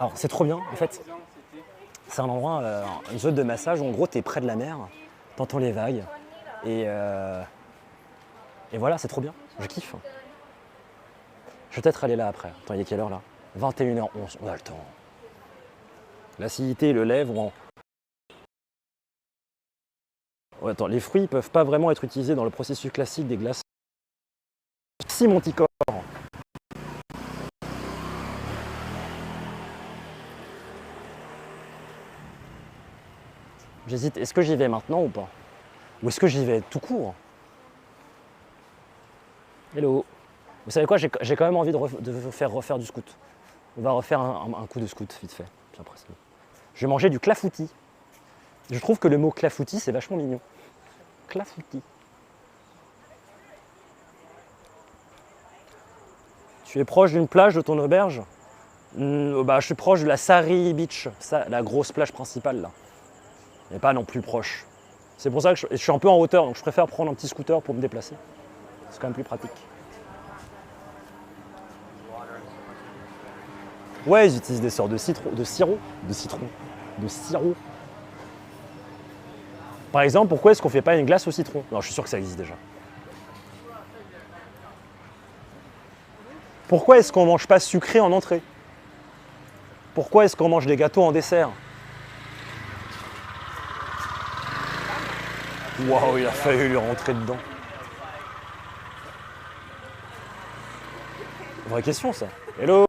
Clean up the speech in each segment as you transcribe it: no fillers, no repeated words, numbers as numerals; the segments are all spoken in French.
Alors c'est trop bien, en fait. C'est un endroit, une zone de massage où en gros t'es près de la mer, t'entends les vagues et, et voilà, c'est trop bien, je kiffe. Je vais peut-être aller là après. Attends, il est quelle heure là? 21h11, on a le temps. L'acidité et le lait vont... Oh, attends, les fruits peuvent pas vraiment être utilisés dans le processus classique des glaces. Si Monticor. J'hésite, est-ce que j'y vais maintenant ou pas? Ou est-ce que j'y vais tout court? Hello. Vous savez quoi, j'ai quand même envie de vous faire refaire du scout. On va refaire un coup de scout vite fait. Puis après, c'est bon. Je vais manger du clafoutis. Je trouve que le mot clafoutis, c'est vachement mignon. Clafoutis. Tu es proche d'une plage de ton auberge? Bah, je suis proche de la Sari Beach, la grosse plage principale là. Mais pas non plus proche. C'est pour ça que je suis un peu en hauteur, donc je préfère prendre un petit scooter pour me déplacer. C'est quand même plus pratique. Ouais, ils utilisent des sortes de sirop. Par exemple, pourquoi est-ce qu'on fait pas une glace au citron? Non, je suis sûr que ça existe déjà. Pourquoi est-ce qu'on mange pas sucré en entrée? Pourquoi est-ce qu'on mange des gâteaux en dessert? Waouh, il a fallu lui rentrer dedans. Vraie question ça. Hello.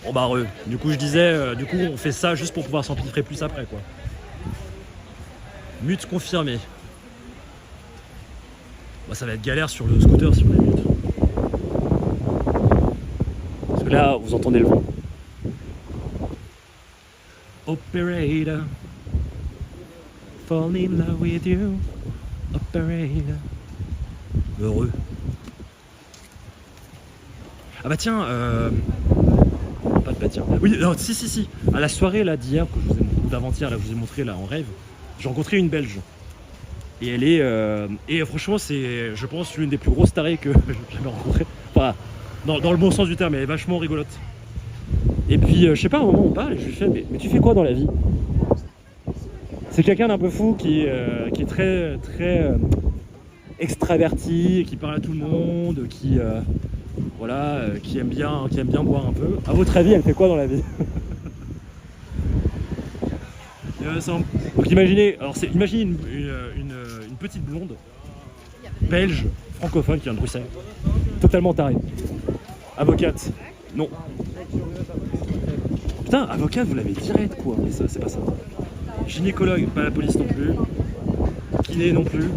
Bon bah du coup je disais, du coup on fait ça juste pour pouvoir s'empiffrer plus après quoi. Mute confirmé. Bah, ça va être galère sur le scooter si on est mute. Parce que là vous entendez le vent. Operator, fall in love with you. Operator. Heureux. Ah bah tiens, pas de bâtiment. Oui, non, si. À la soirée là d'hier, que je vous ai montré, d'avant-hier, là, je vous ai montré là en rêve, j'ai rencontré une Belge. Et elle est. Et franchement, c'est, je pense, l'une des plus grosses tarées que j'ai jamais rencontrées. Enfin, dans le bon sens du terme, elle est vachement rigolote. Et puis, je sais pas, à un moment on parle et je lui fais, mais tu fais quoi dans la vie? C'est quelqu'un d'un peu fou qui est très extraverti, qui parle à tout le monde, qui qui aime bien boire un peu. À votre avis, elle fait quoi dans la vie? Donc imaginez une petite blonde belge francophone qui vient de Bruxelles, totalement tarée. Avocate, non. Putain, avocate, vous l'avez direct quoi, mais ça c'est pas ça. Gynécologue, pas la police non plus. Kiné non plus.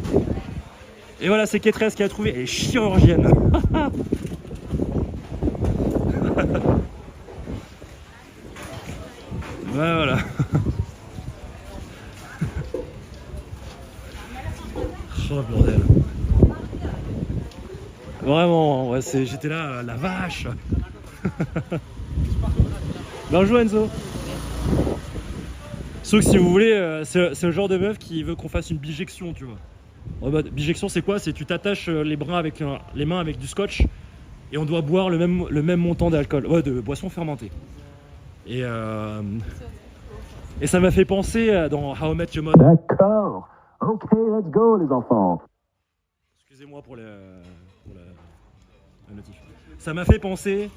Et voilà, c'est Kétresse qui a trouvé. Elle est chirurgienne. Ouais, voilà. Oh bordel. Vraiment, ouais, j'étais là, la vache. Bonjour Enzo. Sauf que si vous voulez, c'est le genre de meuf qui veut qu'on fasse une bijection, tu vois. En mode, bijection c'est quoi? C'est tu t'attaches les mains avec du scotch et on doit boire le même montant d'alcool, ouais, de boisson fermentée. Et ça m'a fait penser dans How I Met Your Mother. D'accord. Ok, let's go les enfants. Excusez-moi pour la notif. Ça m'a fait penser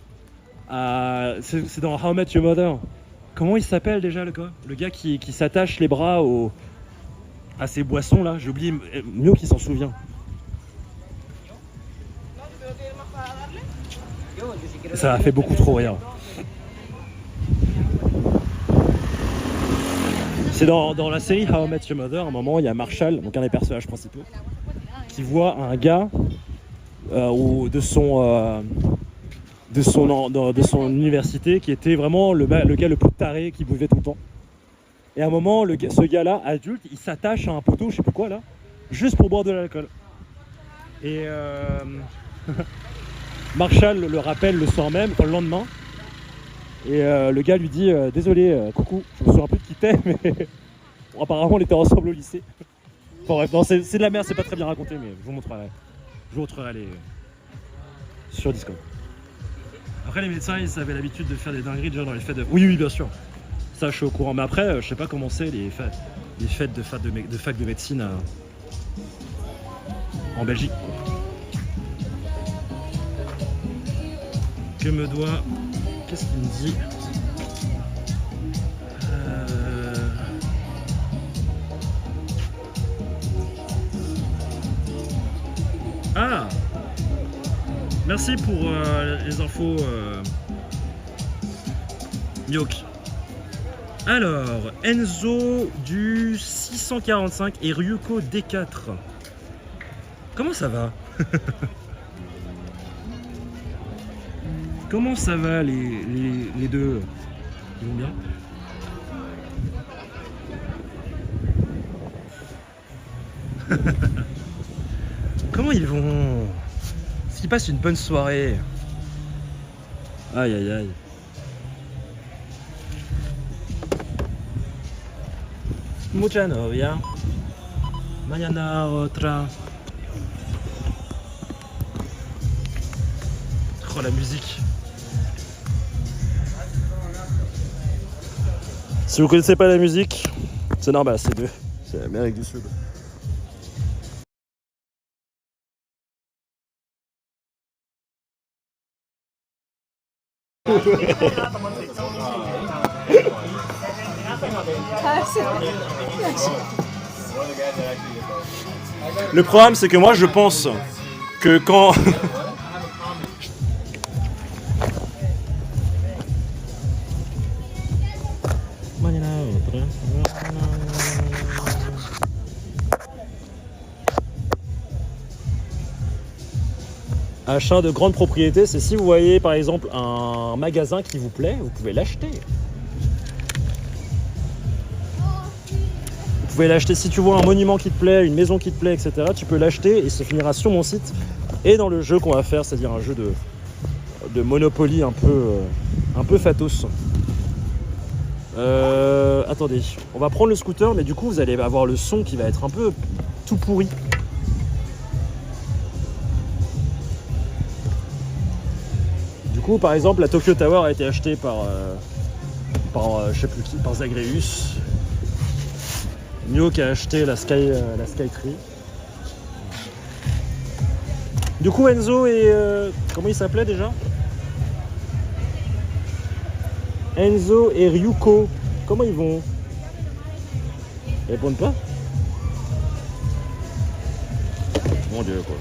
à... C'est dans How I Met Your Mother. Comment il s'appelle déjà le gars? Le gars qui s'attache les bras à ces boissons là. J'ai oublié, mieux qui s'en souvient. Ça a fait beaucoup trop rire. C'est dans la série How I Met Your Mother, à un moment, il y a Marshall, donc un des personnages principaux, qui voit un gars de son université, qui était vraiment le gars le plus taré qui buvait tout le temps. Et à un moment, ce gars-là, adulte, il s'attache à un poteau, je sais plus quoi là, juste pour boire de l'alcool. Et Marshall le rappelle le soir même, enfin le lendemain. Et le gars lui dit désolé, coucou, je me souviens plus de qui t'es, mais bon, apparemment on était ensemble au lycée. Enfin bref, non, c'est de la merde, c'est pas très bien raconté, mais je vous montrerai les sur Discord. Après les médecins, ils avaient l'habitude de faire des dingueries déjà dans les fêtes de... Oui, bien sûr. Ça, je suis au courant. Mais après, je sais pas comment c'est les fêtes de fac de médecine en Belgique. Que me doit... Qu'est-ce qu'il me dit? Ah! Merci pour les infos, Miok. Alors, Enzo du 645 et Ryuko D4. Comment ça va? Comment ça va les deux? Ils vont bien? Comment ils vont? Est-ce qu'ils passent une bonne soirée? Aïe aïe aïe. Mucha novia. Mañana otra. Oh la musique. Si vous connaissez pas la musique, c'est normal, c'est l'Amérique du Sud. Le problème, c'est que moi, je pense que quand... Achat de grande propriété, c'est si vous voyez par exemple un magasin qui vous plaît, vous pouvez l'acheter. Vous pouvez l'acheter si tu vois un monument qui te plaît, une maison qui te plaît, etc. Tu peux l'acheter et ça finira sur mon site et dans le jeu qu'on va faire, c'est-à-dire un jeu de Monopoly un peu fatos. Attendez, on va prendre le scooter, mais du coup vous allez avoir le son qui va être un peu tout pourri. Du coup, par exemple, la Tokyo Tower a été achetée par je sais plus qui, par Zagreus. Nio qui a acheté la Skytree. Du coup, Enzo et comment il s'appelait déjà? Enzo et Ryuko, comment ils vont? Ils répondent pas? Mon Dieu, quoi.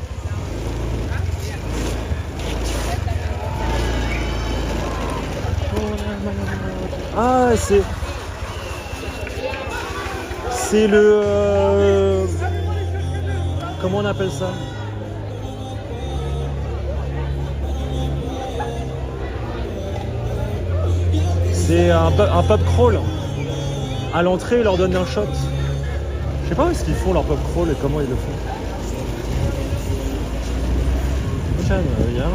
Ah, c'est le comment on appelle ça? C'est un pub crawl. À l'entrée, ils leur donnent un shot. Je sais pas où est-ce qu'ils font leur pub crawl et comment ils le font. Prochaine, viens.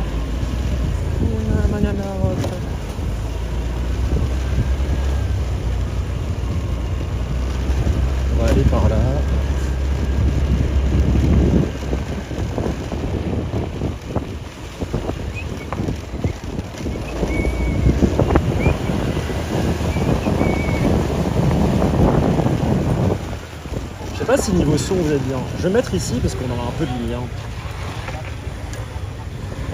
On va aller par là. Je sais pas si niveau son vous êtes bien. Je vais mettre ici parce qu'on aura un peu de lumière.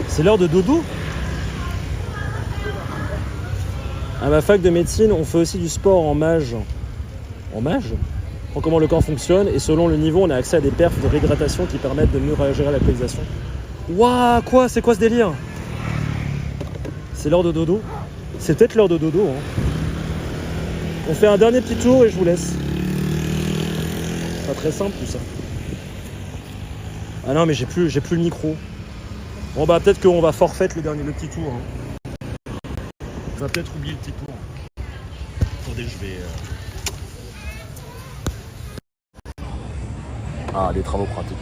C'est l'heure de dodo. À ma fac de médecine, on fait aussi du sport en mage. En mage? On apprend comment le corps fonctionne et selon le niveau, on a accès à des perfs de réhydratation qui permettent de mieux gérer l'alcoolisation. Waouh, quoi? C'est quoi ce délire? C'est l'heure de dodo. C'est peut-être l'heure de dodo. Hein. On fait un dernier petit tour et je vous laisse. Pas très simple tout ça. Ah non, mais j'ai plus le micro. Bon bah peut-être qu'on va forfait le petit tour. Hein. Je vais peut-être oublier le petit tour. Attendez, je vais... Ah, des travaux pratiques.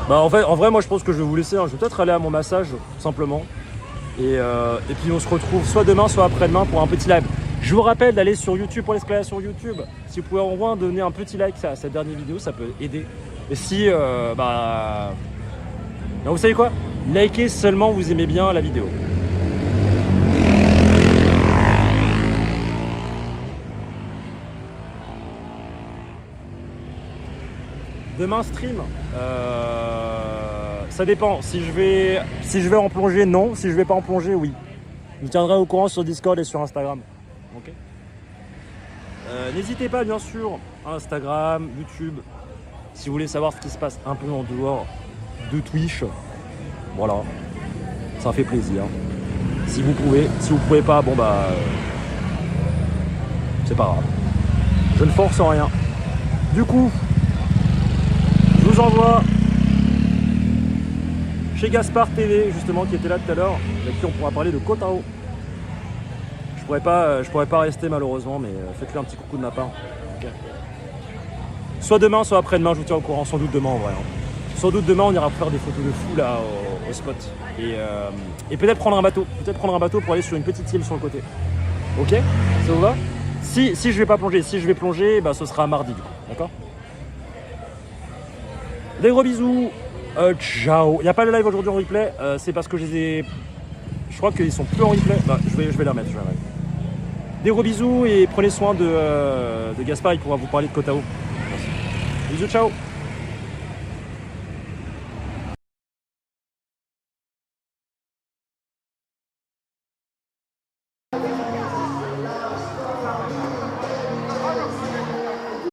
Bah en vrai, moi je pense que je vais vous laisser. Hein. Je vais peut-être aller à mon massage, tout simplement. Et puis on se retrouve soit demain, soit après-demain pour un petit live. Je vous rappelle d'aller sur YouTube pour l'escalade sur YouTube. Si vous pouvez au moins donner un petit like à cette dernière vidéo, ça peut aider. Et si, bah, vous savez quoi? Likez seulement vous aimez bien la vidéo. Demain stream, ça dépend. Si je vais en plongée, non. Si je vais pas en plongée, oui. Je vous tiendrai au courant sur Discord et sur Instagram. Ok. N'hésitez pas, bien sûr, Instagram, YouTube, si vous voulez savoir ce qui se passe un peu en dehors de Twitch. Voilà, ça fait plaisir. Si vous pouvez pas, bon bah, c'est pas grave. Je ne force rien. Du coup, je vous envoie chez Gaspard TV, justement, qui était là tout à l'heure, avec qui on pourra parler de Koh Tao. Je pourrais pas rester malheureusement, mais faites-lui un petit coucou de ma part. Okay. Soit demain, soit après-demain, je vous tiens au courant. Sans doute demain en vrai. Hein. Sans doute demain, on ira faire des photos de fou là au spot. Et peut-être prendre un bateau. Peut-être prendre un bateau pour aller sur une petite île sur le côté. Ok? Ça vous va? Si je vais pas plonger, si je vais plonger, bah, ce sera mardi du coup. D'accord? Des gros bisous. Ciao. Il n'y a pas de live aujourd'hui en replay. C'est parce que je crois qu'ils sont plus en replay. Bah, je vais les remettre. Des gros bisous et prenez soin de Gaspard, il pourra vous parler de Koh Tao. Merci. Bisous, ciao.